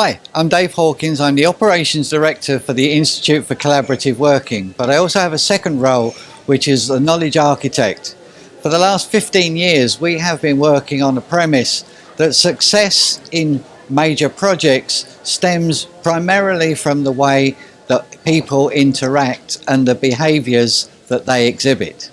Hi, I'm Dave Hawkins. I'm the Operations Director for the Institute for Collaborative Working, but I also have a second role, which is a Knowledge Architect. For the last 15 years, we have been working on the premise that success in major projects stems primarily from the way that people interact and the behaviours that they exhibit.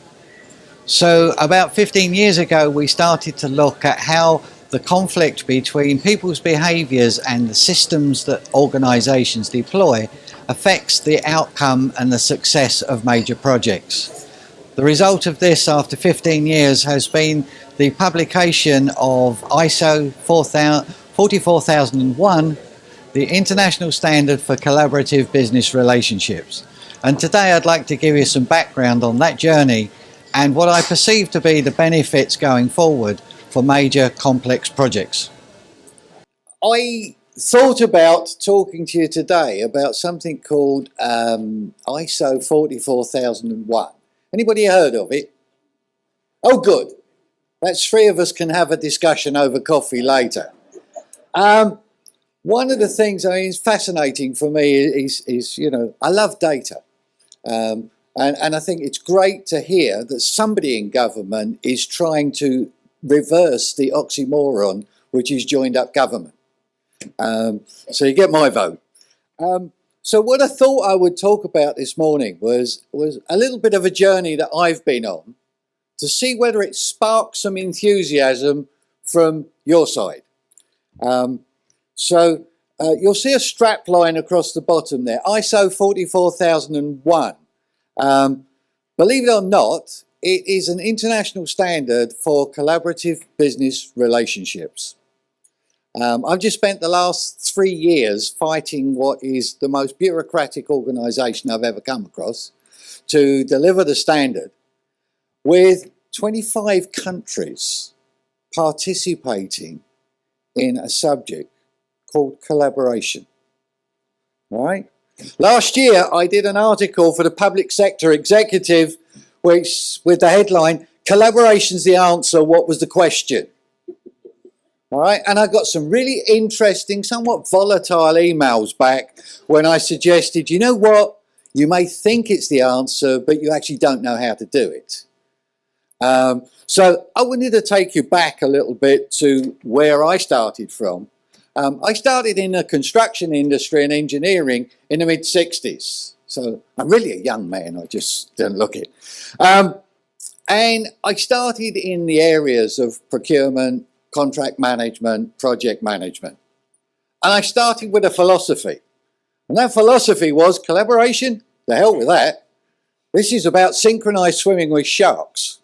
So about 15 years ago, we started to look at how the conflict between people's behaviours and the systems that organisations deploy affects the outcome and the success of major projects. The result of this after 15 years has been the publication of ISO 44001, the International Standard for Collaborative Business Relationships. And today I'd like to give you some background on that journey and what I perceive to be the benefits going forward for major complex projects. I thought about talking to you today about something called ISO 44001. Anybody heard of it? Oh, good. That's three of us can have a discussion over coffee later. One of the things is fascinating for me is I love data. And I think it's great to hear that somebody in government is trying to reverse the oxymoron which is joined up government. So you get my vote. So what I thought I would talk about this morning was a little bit of a journey that I've been on to see whether it sparks some enthusiasm from your side. So you'll see a strap line across the bottom there, ISO 44001. Believe it or not, it is an international standard for collaborative business relationships. I've just spent the last 3 years fighting what is the most bureaucratic organisation I've ever come across to deliver the standard, with 25 countries participating in a subject called collaboration. All right? Last year, I did an article for the Public Sector Executive, which with the headline, "Collaboration's the answer, what was the question?" All right, and I got some really interesting, somewhat volatile emails back when I suggested, you know what, you may think it's the answer, but you actually don't know how to do it. So I wanted to take you back a little bit to where I started from. I started in the construction industry and engineering in the mid-60s. So I'm really a young man, I just don't look it. And I started in the areas of procurement, contract management, project management. And I started with a philosophy. And that philosophy was collaboration, the hell with that. This is about synchronized swimming with sharks.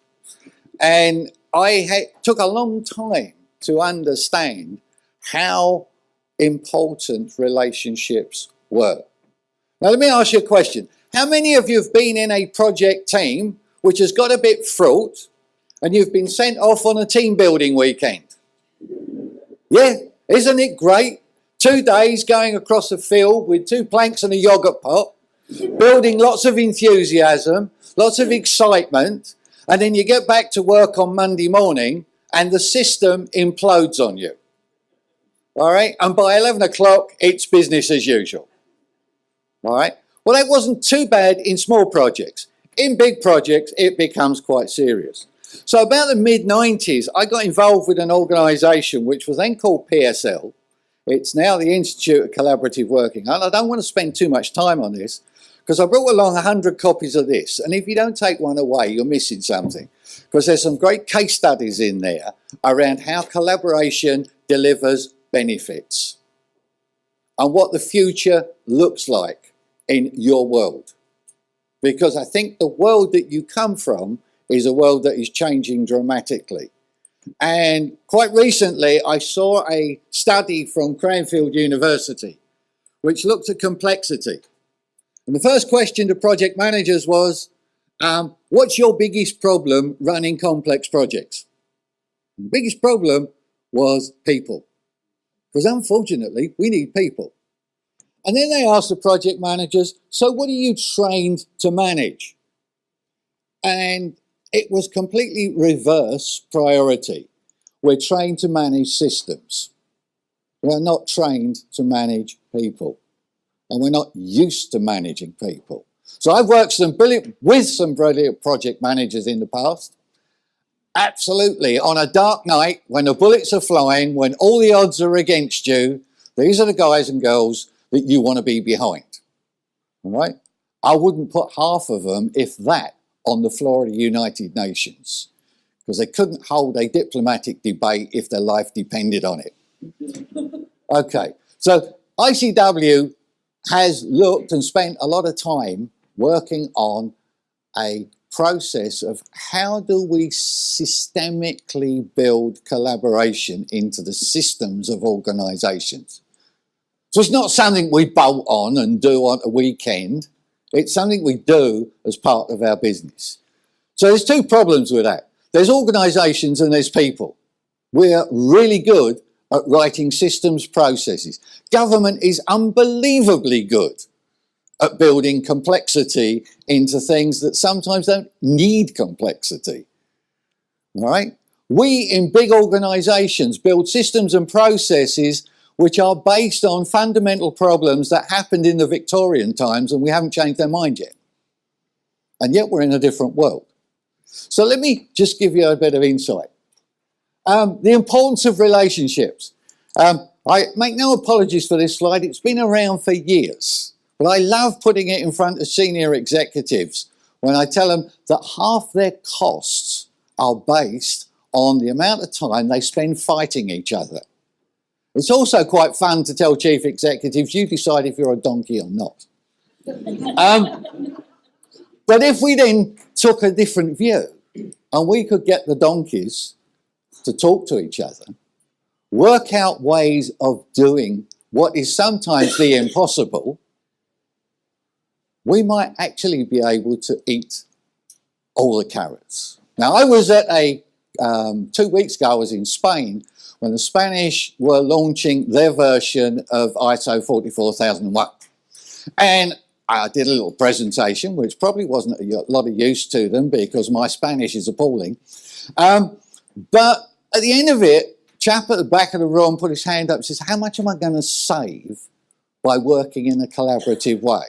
And I took a long time to understand how important relationships were. Now let me ask you a question. How many of you have been in a project team which has got a bit fraught and you've been sent off on a team building weekend? Yeah, isn't it great? 2 days going across a field with 2 planks and a yogurt pot, building lots of enthusiasm, lots of excitement, and then you get back to work on Monday morning and the system implodes on you. All right, and by 11 o'clock, it's business as usual. All right, well, that wasn't too bad in small projects. In big projects, it becomes quite serious. So about the mid-90s, I got involved with an organisation which was then called PSL. It's now the Institute of Collaborative Working. And I don't want to spend too much time on this because I brought along 100 copies of this. And if you don't take one away, you're missing something, because there's some great case studies in there around how collaboration delivers benefits and what the future looks like in your world. Because I think the world that you come from is a world that is changing dramatically. And quite recently, I saw a study from Cranfield University, which looked at complexity. And the first question to project managers was, what's your biggest problem running complex projects? And the biggest problem was people. Because unfortunately, we need people. And then they asked the project managers, so what are you trained to manage? And it was completely reverse priority. We're trained to manage systems. We are not trained to manage people, and we're not used to managing people. So I've worked with some brilliant project managers in the past. Absolutely, on a dark night, when the bullets are flying, when all the odds are against you, these are the guys and girls that you want to be behind. All right? I wouldn't put half of them, if that, on the floor of the United Nations, because they couldn't hold a diplomatic debate if their life depended on it. Okay, so ICW has looked and spent a lot of time working on a process of how do we systemically build collaboration into the systems of organisations. So it's not something we bolt on and do on a weekend. It's something we do as part of our business. So there's two problems with that. There's organisations and there's people. We're really good at writing systems processes. Government is unbelievably good at building complexity into things that sometimes don't need complexity. All right? We in big organisations build systems and processes which are based on fundamental problems that happened in the Victorian times and we haven't changed their mind yet. And yet we're in a different world. So let me just give you a bit of insight. The importance of relationships. I make no apologies for this slide. It's been around for years. But I love putting it in front of senior executives when I tell them that half their costs are based on the amount of time they spend fighting each other. It's also quite fun to tell chief executives, you decide if you're a donkey or not. But if we then took a different view and we could get the donkeys to talk to each other, work out ways of doing what is sometimes the impossible, we might actually be able to eat all the carrots. Now, I was at 2 weeks ago, I was in Spain when the Spanish were launching their version of ISO 44001. And I did a little presentation, which probably wasn't a lot of use to them because my Spanish is appalling. But at the end of it, chap at the back of the room put his hand up and says, how much am I going to save by working in a collaborative way?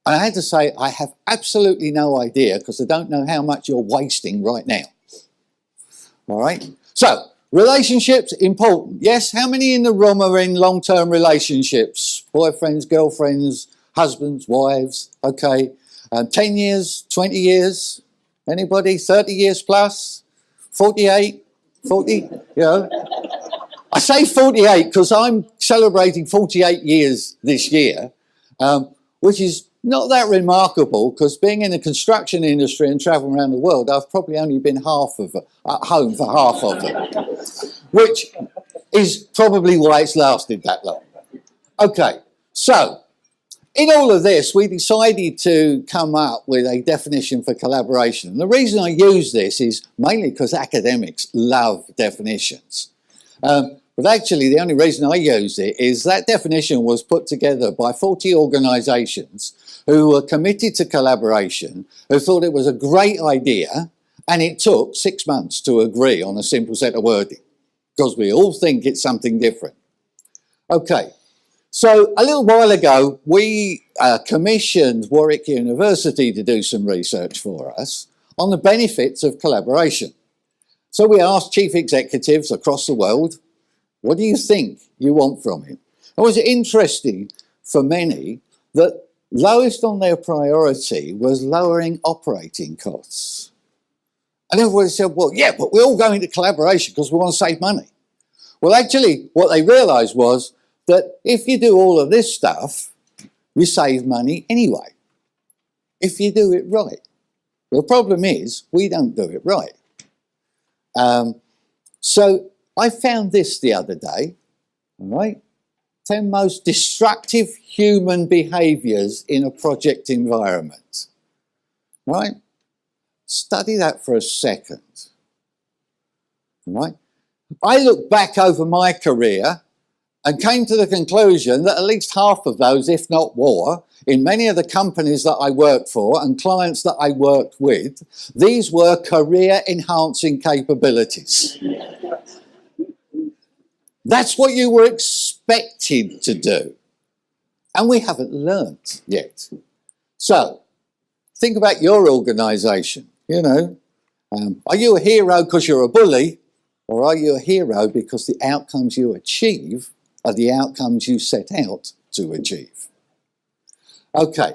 And I had to say, I have absolutely no idea because I don't know how much you're wasting right now. All right? So, relationships, important. Yes, how many in the room are in long-term relationships? Boyfriends, girlfriends, husbands, wives, okay. 10 years, 20 years? Anybody? 30 years plus? 48? 40? You know? I say 48 because I'm celebrating 48 years this year, which is not that remarkable because being in the construction industry and traveling around the world, I've probably only been at home for half of it, which is probably why it's lasted that long. Okay, so in all of this, we decided to come up with a definition for collaboration. And the reason I use this is mainly because academics love definitions. But actually, the only reason I use it is that definition was put together by 40 organisations who were committed to collaboration, who thought it was a great idea, and it took 6 months to agree on a simple set of wording, because we all think it's something different. Okay, so a little while ago, we commissioned Warwick University to do some research for us on the benefits of collaboration. So we asked chief executives across the world, what do you think you want from it? It was interesting for many that lowest on their priority was lowering operating costs. And everybody said, well, yeah, but we're all going to collaboration because we want to save money. Well, actually, what they realised was that if you do all of this stuff, you save money anyway, if you do it right. The problem is, we don't do it right. So I found this the other day, all right? 10 most destructive human behaviours in a project environment, right? Study that for a second, right? I look back over my career and came to the conclusion that at least half of those, if not more, in many of the companies that I worked for and clients that I worked with, these were career-enhancing capabilities. That's what you were expected to do. And we haven't learnt yet. So, think about your organisation, you know. Are you a hero because you're a bully? Or are you a hero because the outcomes you achieve are the outcomes you set out to achieve? Okay,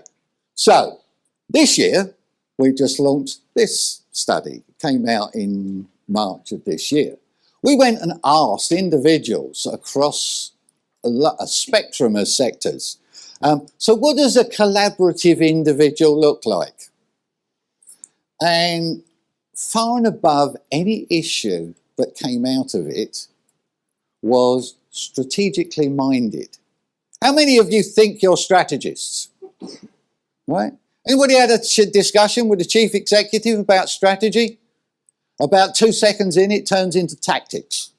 so this year we just launched this study. It came out in March of this year. We went and asked individuals across a spectrum of sectors. So what does a collaborative individual look like? And far and above any issue that came out of it was strategically minded. How many of you think you're strategists? Right? Anybody had a discussion with the chief executive about strategy? About 2 seconds in, it turns into tactics.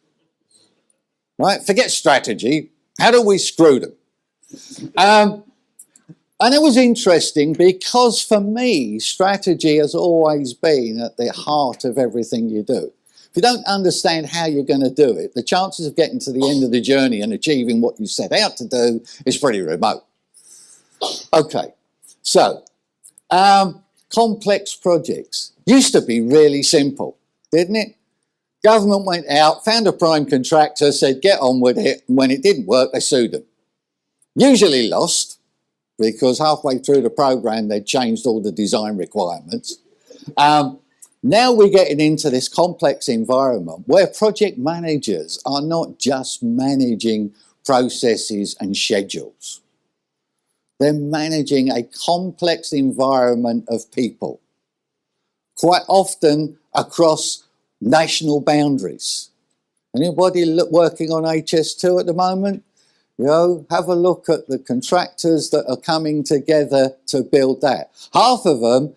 Right? Forget strategy. How do we screw them? And it was interesting because for me, strategy has always been at the heart of everything you do. If you don't understand how you're going to do it, the chances of getting to the end of the journey and achieving what you set out to do is pretty remote. Okay, so complex projects used to be really simple, didn't it? Government went out, found a prime contractor, said get on with it, and when it didn't work, they sued them. Usually lost, because halfway through the program they'd changed all the design requirements. Now we're getting into this complex environment where project managers are not just managing processes and schedules. They're managing a complex environment of people, quite often across national boundaries. Anybody working on HS2 at the moment? You know, have a look at the contractors that are coming together to build that. Half of them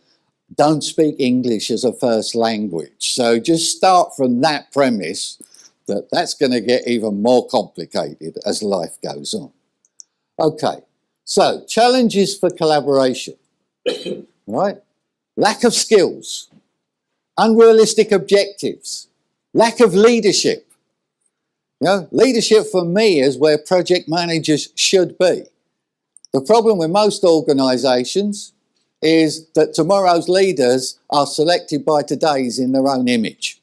don't speak English as a first language. So just start from that premise that that's going to get even more complicated as life goes on. Okay, so challenges for collaboration, right? Lack of skills, unrealistic objectives, lack of leadership. You know, leadership for me is where project managers should be. The problem with most organisations is that tomorrow's leaders are selected by today's in their own image.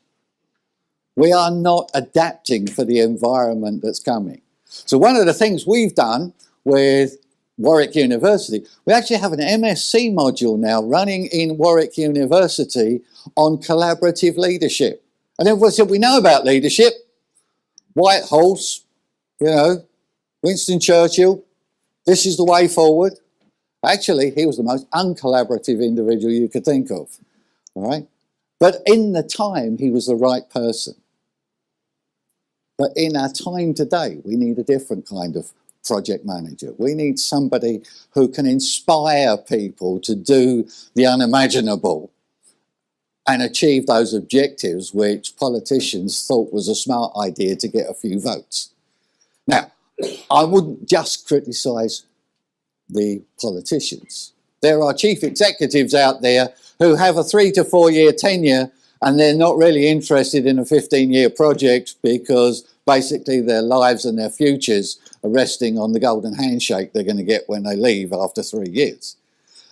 We are not adapting for the environment that's coming. So one of the things we've done with Warwick University, we actually have an MSc module now running in Warwick University on collaborative leadership. And everyone said, we know about leadership. White Horse, you know, Winston Churchill, this is the way forward. Actually, he was the most uncollaborative individual you could think of, all right? But in the time, he was the right person. But in our time today, we need a different kind of project manager. We need somebody who can inspire people to do the unimaginable and achieve those objectives which politicians thought was a smart idea to get a few votes. Now, I wouldn't just criticise the politicians. There are chief executives out there who have a 3 to 4 year tenure and they're not really interested in a 15-year project because basically their lives and their futures are resting on the golden handshake they're going to get when they leave after 3 years.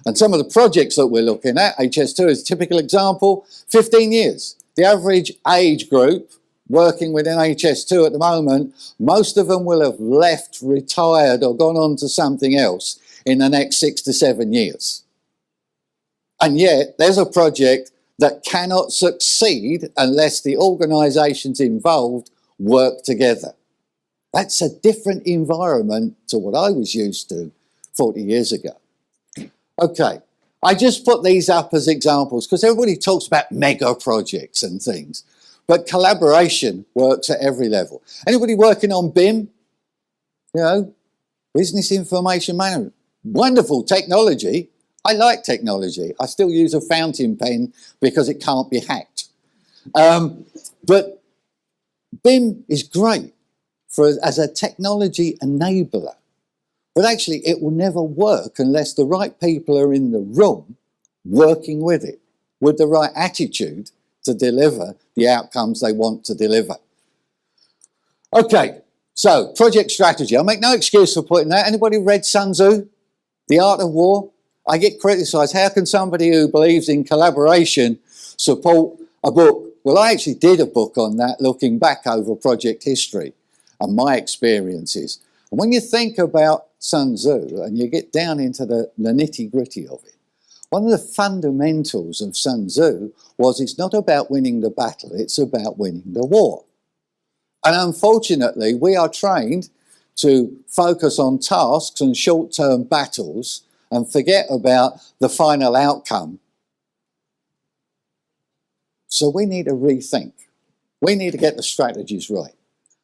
And some of the projects that we're looking at, HS2 is a typical example, 15 years. The average age group working within HS2 at the moment, most of them will have left, retired or gone on to something else in the next 6 to 7 years. And yet there's a project that cannot succeed unless the organisations involved work together. That's a different environment to what I was used to 40 years ago. Okay, I just put these up as examples because everybody talks about mega projects and things, but collaboration works at every level. Anybody working on BIM? You know, business information management. Wonderful technology. I like technology. I still use a fountain pen because it can't be hacked. But BIM is great as a technology enabler. But actually, it will never work unless the right people are in the room working with it, with the right attitude to deliver the outcomes they want to deliver. Okay, So, project strategy. I'll make no excuse for putting that. Anybody read Sun Tzu, The Art of War? I get criticised. How can somebody who believes in collaboration support a book? Well, I actually did a book on that, looking back over project history and my experiences. And when you think about Sun Tzu and you get down into the nitty-gritty of it, one of the fundamentals of Sun Tzu was it's not about winning the battle, it's about winning the war. And unfortunately, we are trained to focus on tasks and short-term battles and forget about the final outcome. So we need to rethink. We need to get the strategies right.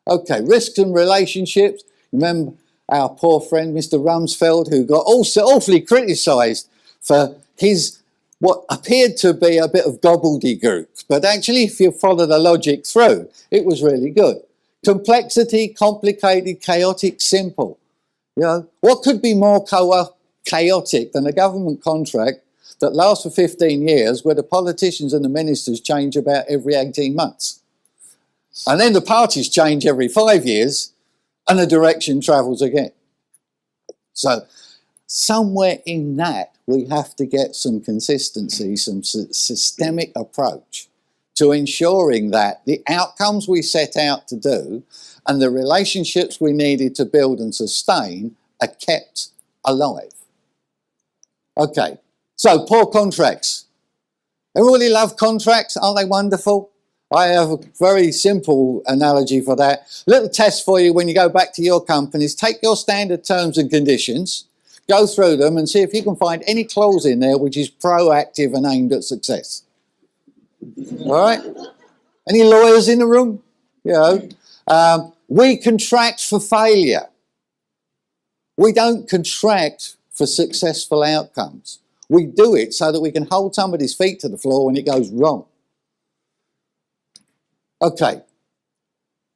Okay, risks and relationships. Remember our poor friend, Mr. Rumsfeld, who got also awfully criticised for his what appeared to be a bit of gobbledygook. But actually, if you follow the logic through, it was really good. Complexity, complicated, chaotic, simple. You know, what could be more chaotic than a government contract that lasts for 15 years where the politicians and the ministers change about every 18 months? And then the parties change every 5 years and the direction travels again. So somewhere in that, we have to get some consistency, some systemic approach to ensuring that the outcomes we set out to do and the relationships we needed to build and sustain are kept alive. Okay, so poor contracts. Everybody love contracts, aren't they wonderful? I have a very simple analogy for that. Little test for you when you go back to your companies. Take your standard terms and conditions, go through them and see if you can find any clause in there which is proactive and aimed at success. All right? Any lawyers in the room? You know, we contract for failure. We don't contract for successful outcomes. We do it so that we can hold somebody's feet to the floor when it goes wrong. Okay,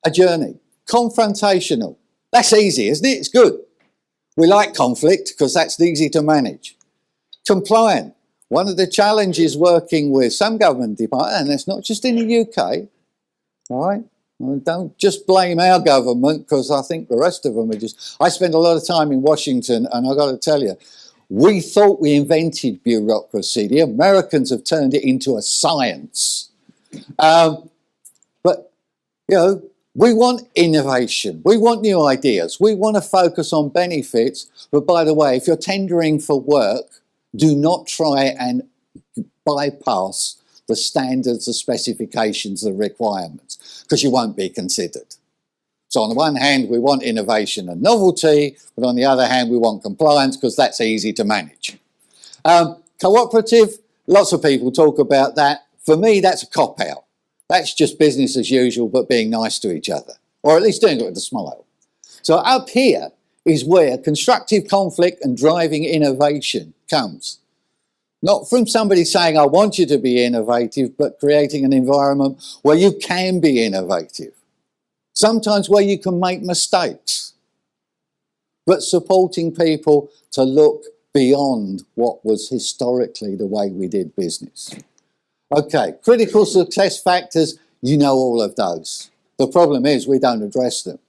a journey. Confrontational. That's easy, isn't it? It's good. We like conflict because that's easy to manage. Compliant. One of the challenges working with some government departments, and it's not just in the UK, all right? Don't just blame our government because I think the rest of them are just... I spend a lot of time in Washington and I've got to tell you, we thought we invented bureaucracy. The Americans have turned it into a science. But, you know, we want innovation. We want new ideas. We want to focus on benefits. But by the way, if you're tendering for work, do not try and bypass the standards, the specifications, the requirements, because you won't be considered. So on the one hand, we want innovation and novelty, but on the other hand, we want compliance because that's easy to manage. Cooperative, lots of people talk about that. For me, that's a cop-out. That's just business as usual, but being nice to each other, or at least doing it with a smile. So up here is where constructive conflict and driving innovation comes. Not from somebody saying, I want you to be innovative, but creating an environment where you can be innovative. Sometimes where you can make mistakes, but supporting people to look beyond what was historically the way we did business. Okay, critical success factors, you know all of those. The problem is we don't address them.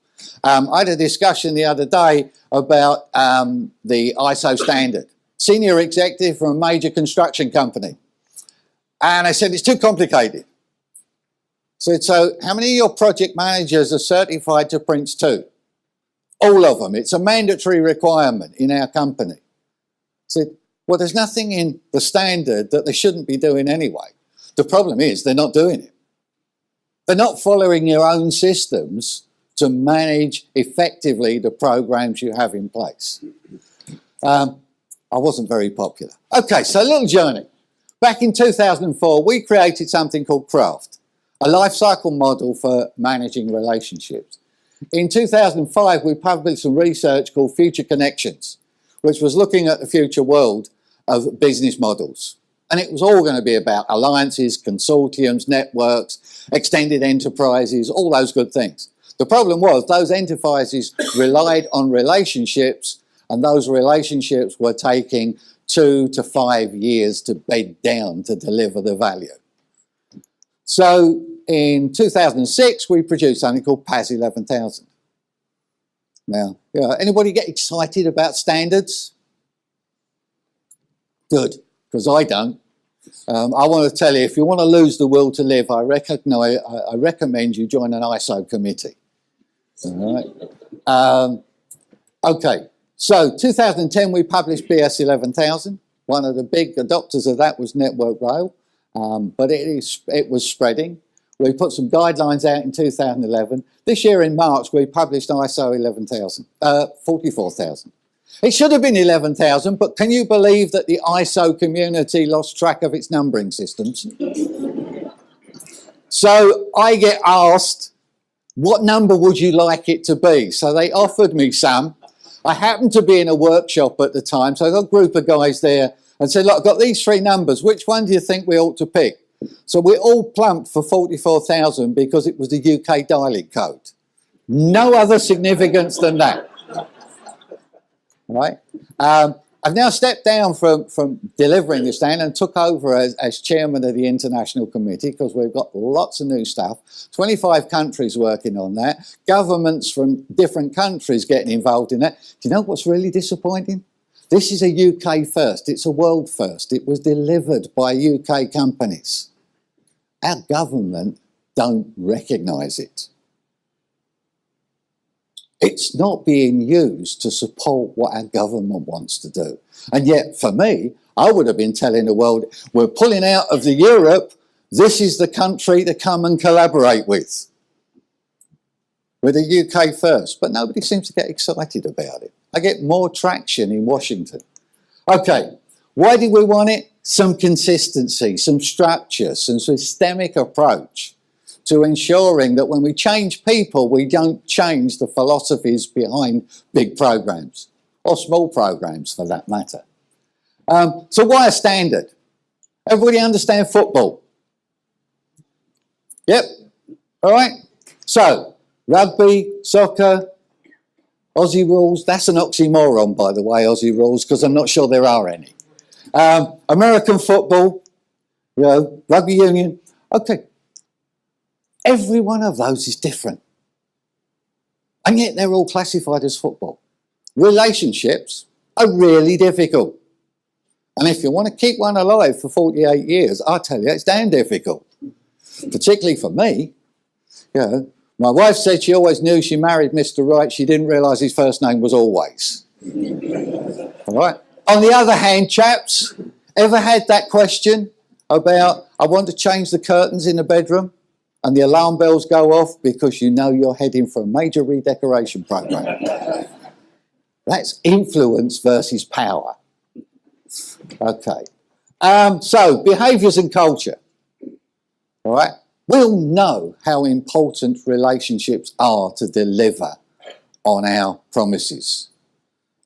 I had a discussion the other day about the ISO standard. Senior executive from a major construction company. And I said, it's too complicated. So how many of your project managers are certified to Prince 2? All of them. It's a mandatory requirement in our company. I said, well, there's nothing in the standard that they shouldn't be doing anyway. The problem is they're not doing it. They're not following your own systems to manage effectively the programs you have in place. I wasn't very popular. Okay, so a little journey. Back in 2004, we created something called Craft, a life cycle model for managing relationships. In 2005, we published some research called Future Connections, which was looking at the future world of business models. And it was all going to be about alliances, consortiums, networks, extended enterprises, all those good things. The problem was those enterprises relied on relationships, and those relationships were taking 2 to 5 years to bed down to deliver the value. So in 2006, we produced something called PAS 11,000. Now, anybody get excited about standards? Good, because I don't. I want to tell you, if you want to lose the will to live, I recommend you join an ISO committee. All right. Okay, so 2010 we published BS 11,000. One of the big adopters of that was Network Rail, but it was spreading. We put some guidelines out in 2011. This year in March we published ISO 44,000. It should have been 11,000, but can you believe that the ISO community lost track of its numbering systems? So I get asked, what number would you like it to be? So they offered me some. I happened to be in a workshop at the time, so I got a group of guys there and said, look, I've got these three numbers. Which one do you think we ought to pick? So we all plumped for 44,000 because it was the UK dialing code. No other significance than that. Right? I've now stepped down from delivering the stand and took over as chairman of the international committee because we've got lots of new stuff. 25 countries working on that. Governments from different countries getting involved in that. Do you know what's really disappointing? This is a UK first. It's a world first. It was delivered by UK companies. Our government don't recognise it. It's not being used to support what our government wants to do. And yet, for me, I would have been telling the world, we're pulling out of the Europe, this is the country to come and collaborate with. With the UK first. But nobody seems to get excited about it. I get more traction in Washington. Okay, why do we want it? Some consistency, some structure, some systemic approach to ensuring that when we change people, we don't change the philosophies behind big programs, or small programs for that matter. So why a standard? Everybody understand football? Yep, all right. So rugby, soccer, Aussie rules, that's an oxymoron, by the way, Aussie rules, because I'm not sure there are any. American football, rugby union, okay. Every one of those is different. And yet they're all classified as football. Relationships are really difficult. And if you want to keep one alive for 48 years, I tell you, it's damn difficult. Particularly for me. My wife said she always knew she married Mr. Right. She didn't realise his first name was Always. All right. On the other hand, chaps, ever had that question about, I want to change the curtains in the bedroom? And the alarm bells go off because you know you're heading for a major redecoration program. That's influence versus power. Okay. So, behaviours and culture. All right. We all know how important relationships are to deliver on our promises.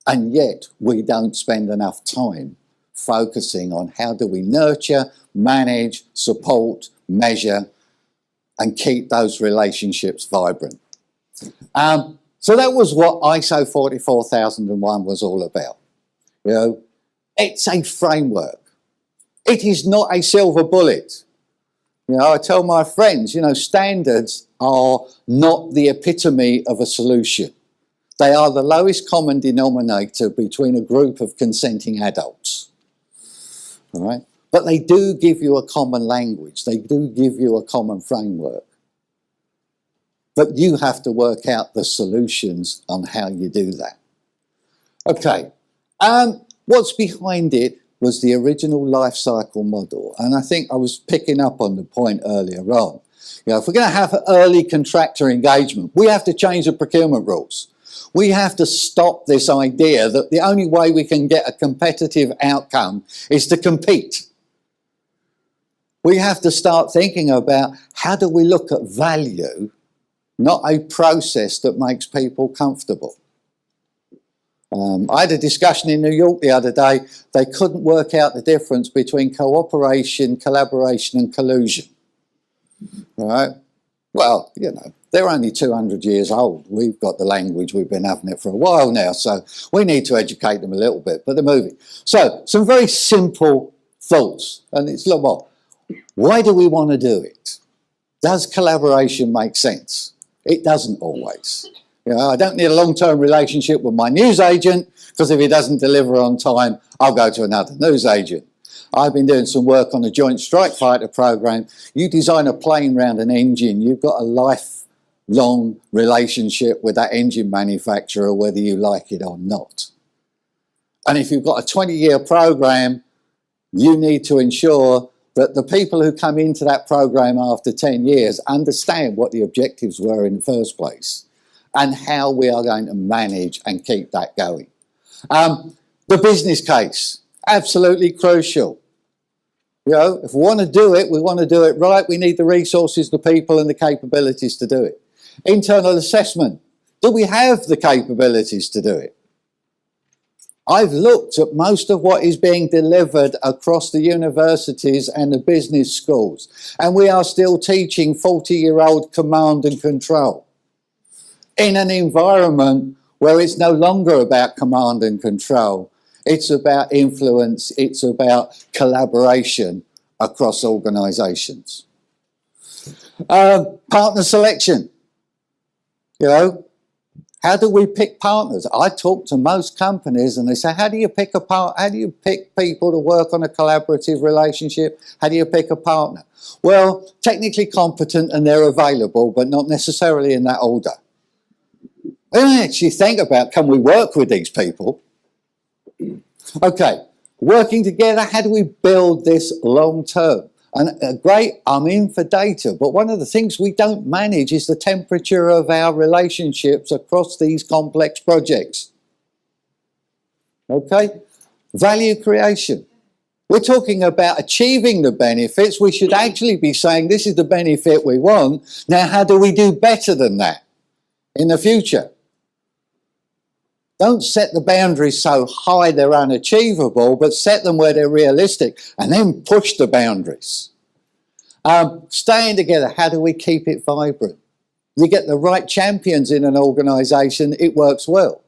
And yet we don't spend enough time focusing on how do we nurture, manage, support, measure, and keep those relationships vibrant. So that was what ISO 44001 was all about. It's a framework. It is not a silver bullet. I tell my friends, standards are not the epitome of a solution. They are the lowest common denominator between a group of consenting adults. All right? But they do give you a common language. They do give you a common framework. But you have to work out the solutions on how you do that. Okay. What's behind it was the original life cycle model. And I think I was picking up on the point earlier on. If we're going to have early contractor engagement, we have to change the procurement rules. We have to stop this idea that the only way we can get a competitive outcome is to compete. We have to start thinking about how do we look at value, not a process that makes people comfortable. I had a discussion in New York the other day. They couldn't work out the difference between cooperation, collaboration and collusion. All right? Well, they're only 200 years old. We've got the language, we've been having it for a while now, so we need to educate them a little bit, but they're moving. So, some very simple thoughts, and it's a little more. Why do we want to do it? Does collaboration make sense? It doesn't always. You know, I don't need a long-term relationship with my newsagent, because if he doesn't deliver on time, I'll go to another newsagent. I've been doing some work on a Joint Strike Fighter program. You design a plane around an engine, you've got a lifelong relationship with that engine manufacturer, whether you like it or not. And if you've got a 20-year program, you need to ensure that the people who come into that program after 10 years understand what the objectives were in the first place and how we are going to manage and keep that going. The business case, absolutely crucial. You know, if we want to do it, we want to do it right. We need the resources, the people and the capabilities to do it. Internal assessment. Do we have the capabilities to do it? I've looked at most of what is being delivered across the universities and the business schools, and we are still teaching 40-year-old command and control in an environment where it's no longer about command and control. It's about influence, it's about collaboration across organisations. Partner selection. You know, how do we pick partners? I talk to most companies and they say, how do you pick people to work on a collaborative relationship? How do you pick a partner? Well, technically competent and they're available, but not necessarily in that order. We don't actually think about, can we work with these people? Okay, working together, how do we build this long term? And great, I'm in for data, but one of the things we don't manage is the temperature of our relationships across these complex projects. Okay, value creation. We're talking about achieving the benefits. We should actually be saying this is the benefit we want. Now, how do we do better than that in the future? Don't set the boundaries so high they're unachievable, but set them where they're realistic and then push the boundaries. Staying together, how do we keep it vibrant? You get the right champions in an organisation, it works well.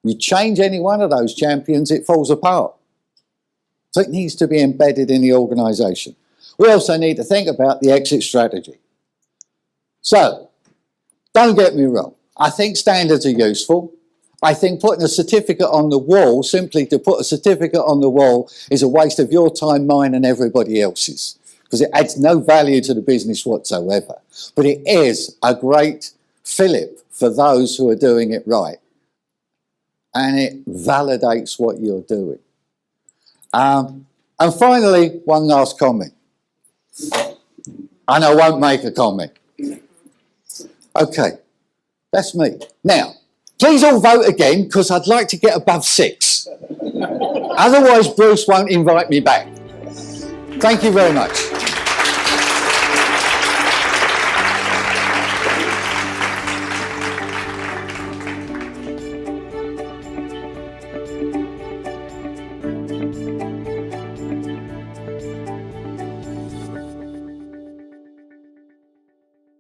You change any one of those champions, it falls apart. So it needs to be embedded in the organisation. We also need to think about the exit strategy. So, don't get me wrong, I think standards are useful. I think putting a certificate on the wall, simply to put a certificate on the wall, is a waste of your time, mine and everybody else's, because it adds no value to the business whatsoever. But it is a great fillip for those who are doing it right. And it validates what you're doing. And finally, one last comment. And I won't make a comment. Okay, that's me. Now, please all vote again, because I'd like to get above 6. Otherwise, Bruce won't invite me back. Thank you very much.